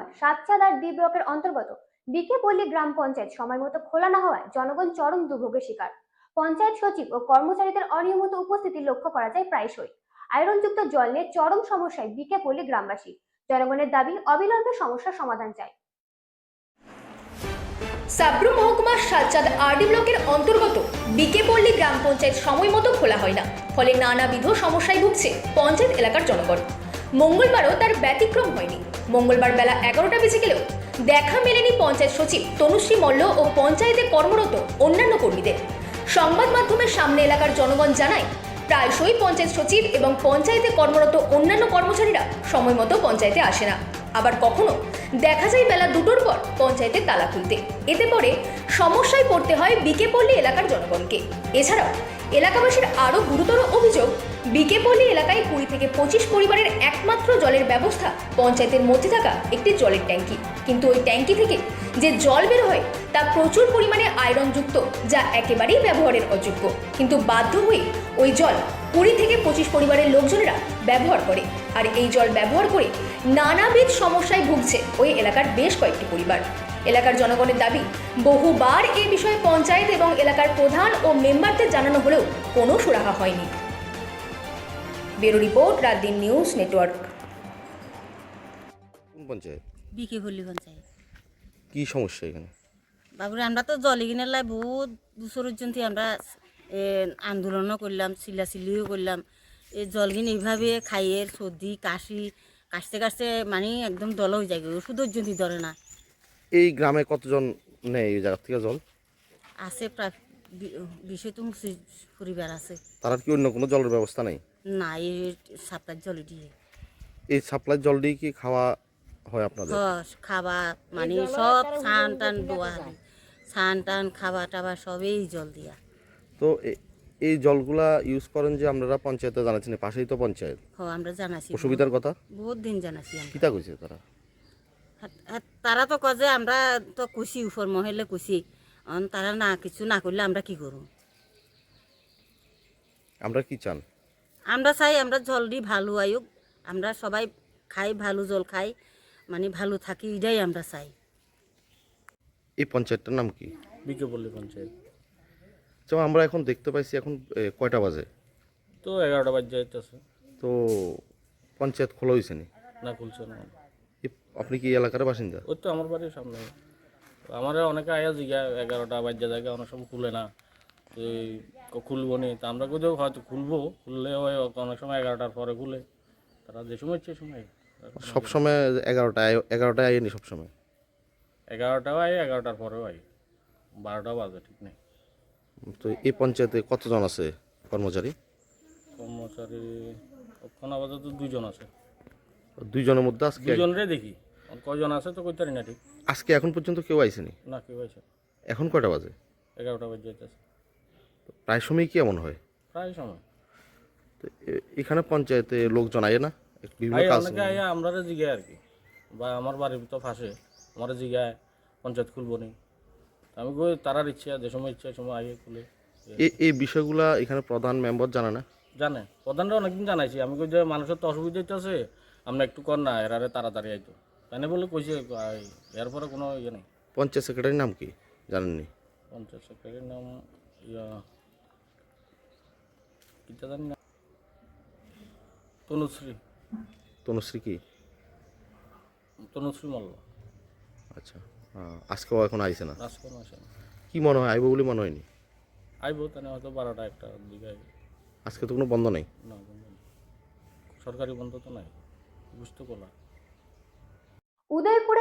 মহকুমার সাতচাঁদ আর ডি ব্লকের অন্তর্গত বিকেপল্লী গ্রাম পঞ্চায়েত সময়মতো খোলা না হওয়ায় জনগণ চরম দুর্ভোগের শিকার। পঞ্চায়েত সচিব ও কর্মচারীদের অনিয়মিত উপস্থিতি লক্ষ্য করা যায় প্রায়শই। আয়রনযুক্ত জল নিয়ে চরম সমস্যায় বিকেপল্লী গ্রামবাসী। জনগণের দাবি অবিলম্বে সমস্যার সমাধান চাই। সাব্রু মহকুমার সাতচাঁদ আরডি ব্লকের অন্তর্গত বিকেপল্লী গ্রাম পঞ্চায়েত সময়মতো খোলা হয় না, ফলে নানাবিধ সমস্যায় ভুগছে পঞ্চায়েত এলাকার জনগণ। মঙ্গলবারও তার ব্যতিক্রম হয়নি। মঙ্গলবার বেলা 11টা বেজে গেলেও দেখা মেলেনি পঞ্চায়েত সচিব তনুশ্রী মল্ল ও পঞ্চায়েতে কর্মরত অন্যান্য কর্মীদের। সংবাদ মাধ্যমের সামনে এলাকার জনগণ জানায়, প্রায়শই পঞ্চায়েত সচিব এবং পঞ্চায়েতে কর্মরত অন্যান্য কর্মচারীরা সময়মতো পঞ্চায়েতে আসে না। আবার কখনো দেখা যায় বেলা 2টোর পর পঞ্চায়েতে তালা খুলতে। এতে পরে সমস্যায় পড়তে হয় বিকেপল্লী এলাকার জনগণকে। এছাড়াও এলাকাবাসীর আরও গুরুতর অভিযোগ, বিকেপল্লী এলাকায় 20 থেকে 25 পরিবারের একমাত্র জলের ব্যবস্থা পঞ্চায়েতের মধ্যে থাকা একটি জলের ট্যাঙ্কি। কিন্তু ওই ট্যাঙ্কি থেকে যে জল বের হয় তা প্রচুর পরিমাণে আয়রনযুক্ত, যা একেবারেই ব্যবহারের অযোগ্য। কিন্তু বাধ্য হয়ে ওই জল 20 থেকে 25 পরিবারের লোকজনেরা ব্যবহার করে। আর এই জল ব্যবহার করে নানাবিধ সমস্যায় ভুগছে ওই এলাকার বেশ কয়েকটি পরিবার। এলাকার জনগণের দাবি, বহুবার এ বিষয়ে পঞ্চায়েত এবং এলাকার প্রধান ও মেম্বারদের জানানো হলেও কোনো সুরাহা হয়নি। Bureau report, রাতদিন news network. কোন পঞ্চায়েত? বিকেপল্লী পঞ্চায়েত। কি সমস্যা এখানে? বাবুরে আমরা তো জল কিনার লাই বহুত বছর পর্যন্ত আমরা আন্দোলনও করলাম, চিল্লাচিল্লিও করলাম। এই জল কিনে এইভাবে খাইয়ে সর্দি কাশি কাশতে কাশতে মানে একদম দল হয়ে যায়, ওষুধ পর্যন্ত ধরে না। এই গ্রামে কতজন নেয় এই জায়গা থেকে জল? আছে প্রায় 20 পরিবার আছে। তার কি অন্য কোনো জলের ব্যবস্থা নেই? না, এই সাপ্তাহ জল দিয়ে এই সাপ্লাই জল দিয়ে কি খাওয়া হয় আপনাদের? খাবা মানে সব স্নান টান দোয়া স্নান টান খাবা টাবা সবই জল দিয়া। তো এই জলগুলা ইউজ করেন যে আপনারা পঞ্চায়েতে জানাচ্ছেন, পাশেই তো পঞ্চায়েত। আমরা জানাছি, অসুবিধার কথা বহুত দিন জানাছি আমরা। কিতা কইছে তারা? তারা তো কয় যে আমরা তো কুছি উপর মহলে কুছি, তারা না কিছু না করলে আমরা কি করব? আমরা কি চান? আমরা চাই আমরা জল দি ভালো আয়ুক, আমরা সবাই খাই ভালো জল খাই, মানে ভালো থাকি, এটাই আমরা চাই। এই পঞ্চায়েতটার নাম কি? বিকেপল্লী পঞ্চায়েত। যেমন আমরা এখন দেখতে পাইছি, এখন কয়টা বাজে? তো 11টা বাজে যাইতেছে। তো পঞ্চায়েত খোলা হয়েছে নি? না, খুলছে না। আপনি কি এলাকার বাসিন্দা? ওই তো আমার বাড়ির সামনে। আমার অনেকে আয়া জিগা 11টা বাজে জায়গা অনেক সময় খুলে না, এই খুলবো নি। তা আমরা কোথাও হয়তো খুলবো, খুললে হয় অনেক সময় 11টার পরে খুলে। তারা যে সময় ইচ্ছে সময়। সবসময় 11টায় আইনি সবসময়? 11টাও আয়, 11টার পরেও আয়, 12টা বাজে ঠিক নেই। তো এই পঞ্চায়েতে কতজন আছে কর্মচারী? কর্মচারী ওখান আপাতত 2জন আছে। 2জনের মধ্যে আজকে 2জনরে দেখি, কয়জন আছে তো কইতে পারি না ঠিক। আজকে এখন পর্যন্ত কেউ আইসেনি? না, কেউ আছে। এখন কয়টা বাজে? 11টা বাজে যাইতেছে। প্রায় সময় কি এমন হয়? প্রায় সময় তো এখানে পঞ্চায়েতে লোকজন আয় না বিভিন্ন আয়, কাজ? অনেকে আয় আমরা জিগায় আর কি, বা আমার বাড়ির তো ফাঁসে আমার জিগায় পঞ্চায়েত খুলবো নি। আমি কই তারার ইচ্ছা, যে সময় ইচ্ছা সময় আগে খুলে। এই বিষয়গুলা এখানে প্রধান মেম্বার জানে না? জানে, প্রধানরা অনেকদিন জানাইছি। আমি কই যে মানুষের তো অসুবিধা হইতেছে, আমরা একটু কর না, এরারে তাড়াতাড়ি আইতো তাই বলে কইছে। এরপরে কোনো ইয়ে নেই। পঞ্চায়েত সেক্রেটারির নাম কি জানেননি? পঞ্চায়েত সেক্রেটারির নাম কিটা জানি না, তনুশ্রী। তনুশ্রী কি? তনুশ্রী মল্ল। আচ্ছা, আজকেও এখন আইসে না? আজকে আসে না। কি মনে হয় আইব বলে মনে হয়নি? আইবো তাহলে হয়তো 12টা 1টার দিকে আইবো। আজকে তো কোনো বন্ধ নেই? না, বন্ধ নেই, সরকারি বন্ধ তো নাই, বুঝতে পারলাম। উদয়পুরে